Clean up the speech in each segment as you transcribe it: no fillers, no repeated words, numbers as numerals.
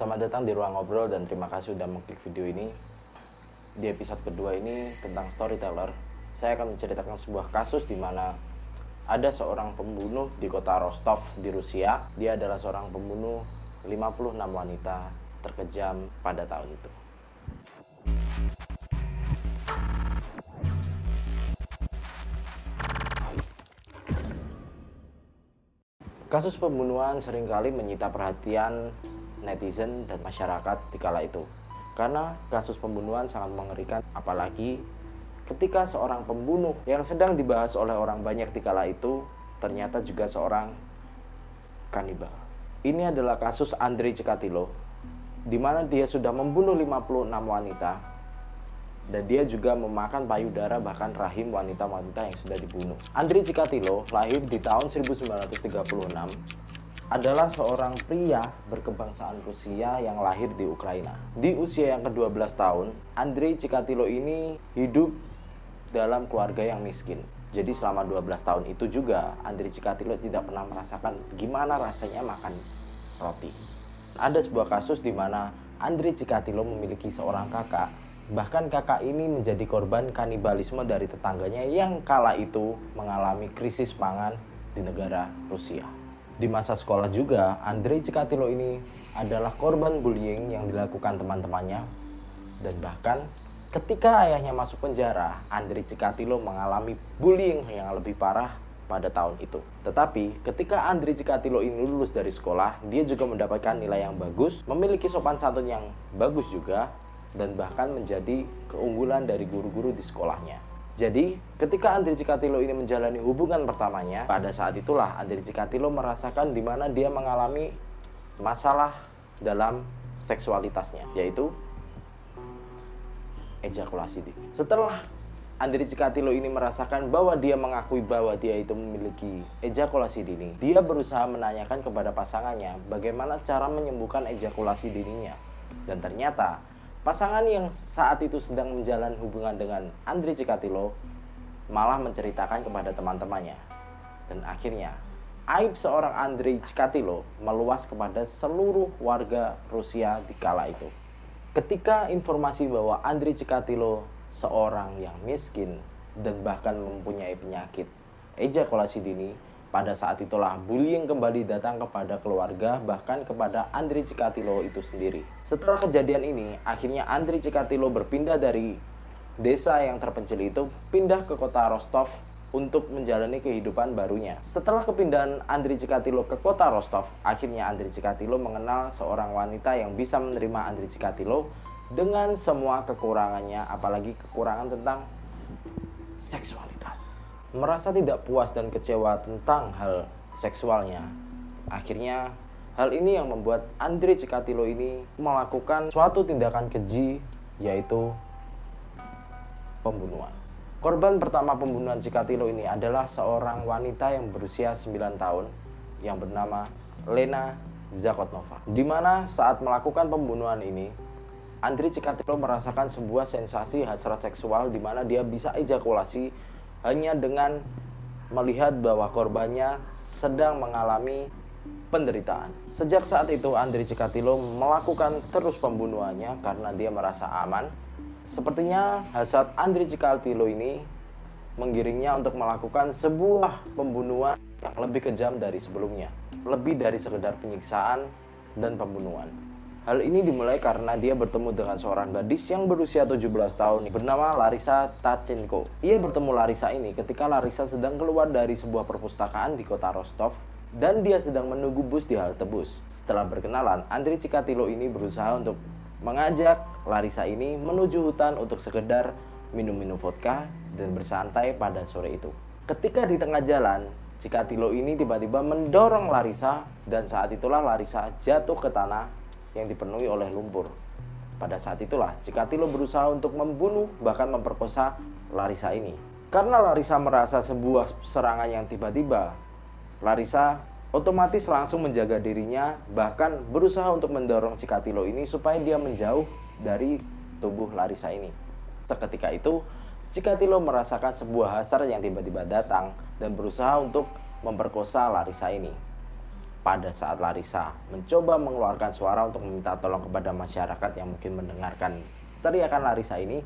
Selamat datang di Ruang Ngobrol dan terima kasih sudah mengklik video ini. Di episode kedua ini tentang storyteller, saya akan menceritakan sebuah kasus di mana ada seorang pembunuh di kota Rostov di Rusia. Dia adalah seorang pembunuh 56 wanita terkejam pada tahun itu. Kasus pembunuhan seringkali menyita perhatian netizen dan masyarakat di kala itu. Karena kasus pembunuhan sangat mengerikan, apalagi ketika seorang pembunuh yang sedang dibahas oleh orang banyak di kala itu ternyata juga seorang kanibal. Ini adalah kasus Andrei Chikatilo, di mana dia sudah membunuh 56 wanita dan dia juga memakan payudara bahkan rahim wanita-wanita yang sudah dibunuh. Andrei Chikatilo lahir di tahun 1936, adalah seorang pria berkebangsaan Rusia yang lahir di Ukraina. Di usia yang ke-12 tahun, Andrei Chikatilo ini hidup dalam keluarga yang miskin. Jadi selama 12 tahun itu juga Andrei Chikatilo tidak pernah merasakan gimana rasanya makan roti. Ada sebuah kasus di mana Andrei Chikatilo memiliki seorang kakak. Bahkan kakak ini menjadi korban kanibalisme dari tetangganya yang kala itu mengalami krisis pangan di negara Rusia. Di masa sekolah juga, Andrei Chikatilo ini adalah korban bullying yang dilakukan teman-temannya. Dan bahkan ketika ayahnya masuk penjara, Andrei Chikatilo mengalami bullying yang lebih parah pada tahun itu. Tetapi ketika Andrei Chikatilo ini lulus dari sekolah, dia juga mendapatkan nilai yang bagus, memiliki sopan santun yang bagus juga, dan bahkan menjadi keunggulan dari guru-guru di sekolahnya. Jadi, ketika Andrei Chikatilo ini menjalani hubungan pertamanya, pada saat itulah Andrei Chikatilo merasakan di mana dia mengalami masalah dalam seksualitasnya, yaitu ejakulasi dini. Setelah Andrei Chikatilo ini merasakan bahwa dia mengakui bahwa dia itu memiliki ejakulasi dini, dia berusaha menanyakan kepada pasangannya bagaimana cara menyembuhkan ejakulasi dininya. Dan ternyata pasangan yang saat itu sedang menjalin hubungan dengan Andrei Chikatilo malah menceritakan kepada teman-temannya. Dan akhirnya, aib seorang Andrei Chikatilo meluas kepada seluruh warga Rusia di kala itu. Ketika informasi bahwa Andrei Chikatilo seorang yang miskin dan bahkan mempunyai penyakit ejakulasi dini, pada saat itulah bullying kembali datang kepada keluarga, bahkan kepada Andrei Chikatilo itu sendiri. Setelah kejadian ini, akhirnya Andrei Chikatilo berpindah dari desa yang terpencil itu, pindah ke kota Rostov untuk menjalani kehidupan barunya. Setelah kepindahan Andrei Chikatilo ke kota Rostov, akhirnya Andrei Chikatilo mengenal seorang wanita yang bisa menerima Andrei Chikatilo dengan semua kekurangannya, apalagi kekurangan tentang seksualitas. Merasa tidak puas dan kecewa tentang hal seksualnya, akhirnya hal ini yang membuat Andrei Chikatilo ini melakukan suatu tindakan keji, yaitu pembunuhan. Korban pertama pembunuhan Chikatilo ini adalah seorang wanita yang berusia 9 tahun yang bernama Lena Zakotnova. Di mana saat melakukan pembunuhan ini, Andrei Chikatilo merasakan sebuah sensasi hasrat seksual di mana dia bisa ejakulasi hanya dengan melihat bahwa korbannya sedang mengalami penderitaan. Sejak saat itu Andrei Chikatilo melakukan terus pembunuhannya karena dia merasa aman. Sepertinya hasrat Andrei Chikatilo ini menggiringnya untuk melakukan sebuah pembunuhan yang lebih kejam dari sebelumnya, lebih dari sekedar penyiksaan dan pembunuhan. Hal ini dimulai karena dia bertemu dengan seorang gadis yang berusia 17 tahun bernama Larisa Tachenko. Ia bertemu Larisa ini ketika Larisa sedang keluar dari sebuah perpustakaan di kota Rostov dan dia sedang menunggu bus di halte bus. Setelah berkenalan, Andrei Chikatilo ini berusaha untuk mengajak Larisa ini menuju hutan untuk sekedar minum-minum vodka dan bersantai pada sore itu. Ketika di tengah jalan, Chikatilo ini tiba-tiba mendorong Larisa dan saat itulah Larisa jatuh ke tanah yang dipenuhi oleh lumpur. Pada saat itulah Chikatilo berusaha untuk membunuh bahkan memperkosa Larisa ini. Karena Larisa merasa sebuah serangan yang tiba-tiba, Larisa otomatis langsung menjaga dirinya, bahkan berusaha untuk mendorong Chikatilo ini supaya dia menjauh dari tubuh Larisa ini. Seketika itu Chikatilo merasakan sebuah hasrat yang tiba-tiba datang dan berusaha untuk memperkosa Larisa ini. Pada saat Larissa mencoba mengeluarkan suara untuk meminta tolong kepada masyarakat yang mungkin mendengarkan teriakan Larissa ini,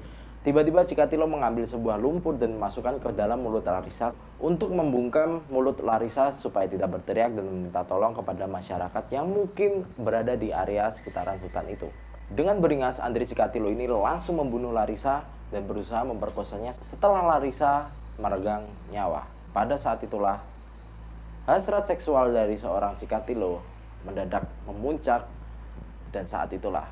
tiba-tiba Cikatilo mengambil sebuah lumpur dan memasukkan ke dalam mulut Larissa untuk membungkam mulut Larissa supaya tidak berteriak dan meminta tolong kepada masyarakat yang mungkin berada di area sekitaran hutan itu. Dengan beringas, Andri Cikatilo ini langsung membunuh Larissa dan berusaha memperkosanya setelah Larissa meregang nyawa. Pada saat itulah hasrat seksual dari seorang Cikatilo mendadak memuncak, dan saat itulah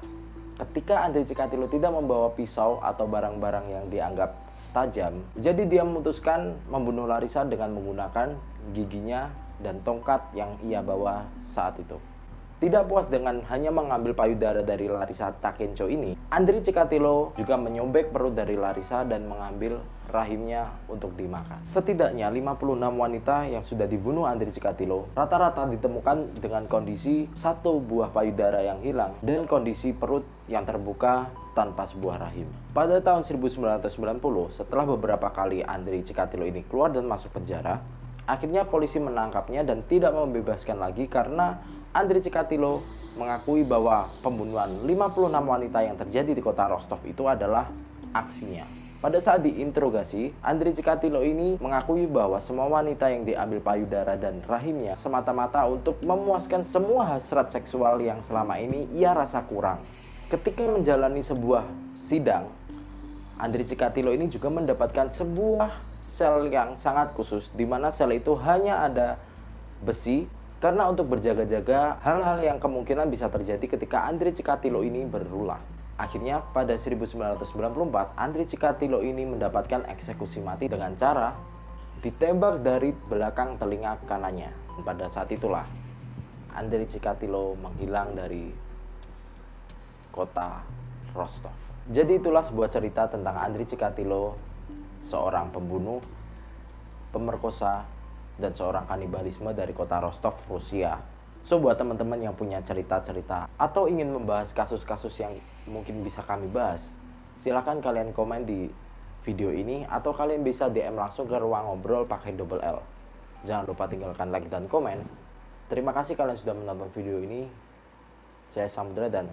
ketika Andri Cikatilo tidak membawa pisau atau barang-barang yang dianggap tajam, jadi dia memutuskan membunuh Larissa dengan menggunakan giginya dan tongkat yang ia bawa saat itu. Tidak puas dengan hanya mengambil payudara dari Larissa Takenco ini, Andri Cikatilo juga menyobek perut dari Larissa dan mengambil rahimnya untuk dimakan. Setidaknya 56 wanita yang sudah dibunuh Andri Cikatilo rata-rata ditemukan dengan kondisi satu buah payudara yang hilang dan kondisi perut yang terbuka tanpa sebuah rahim. Pada tahun 1990, setelah beberapa kali Andri Cikatilo ini keluar dan masuk penjara, akhirnya polisi menangkapnya dan tidak membebaskan lagi karena Andri Cikatilo mengakui bahwa pembunuhan 56 wanita yang terjadi di kota Rostov itu adalah aksinya. Pada saat diinterogasi, Andri Cikatilo ini mengakui bahwa semua wanita yang diambil payudara dan rahimnya semata-mata untuk memuaskan semua hasrat seksual yang selama ini ia rasa kurang. Ketika menjalani sebuah sidang, Andri Cikatilo ini juga mendapatkan sebuah sel yang sangat khusus, di mana sel itu hanya ada besi karena untuk berjaga-jaga hal-hal yang kemungkinan bisa terjadi ketika Andri Cikatilo ini berulah. Akhirnya pada 1994, Andri Cikatilo ini mendapatkan eksekusi mati dengan cara ditembak dari belakang telinga kanannya. Pada saat itulah Andri Cikatilo menghilang dari kota Rostov. Jadi itulah sebuah cerita tentang Andri Cikatilo, seorang pembunuh, pemerkosa, dan seorang kanibalisme dari kota Rostov, Rusia. So, buat teman-teman yang punya cerita-cerita atau ingin membahas kasus-kasus yang mungkin bisa kami bahas, silahkan kalian komen di video ini atau kalian bisa DM langsung ke ruang ngobrol pakai double L. Jangan lupa tinggalkan like dan komen. Terima kasih kalian sudah menonton video ini. Saya Samudra dan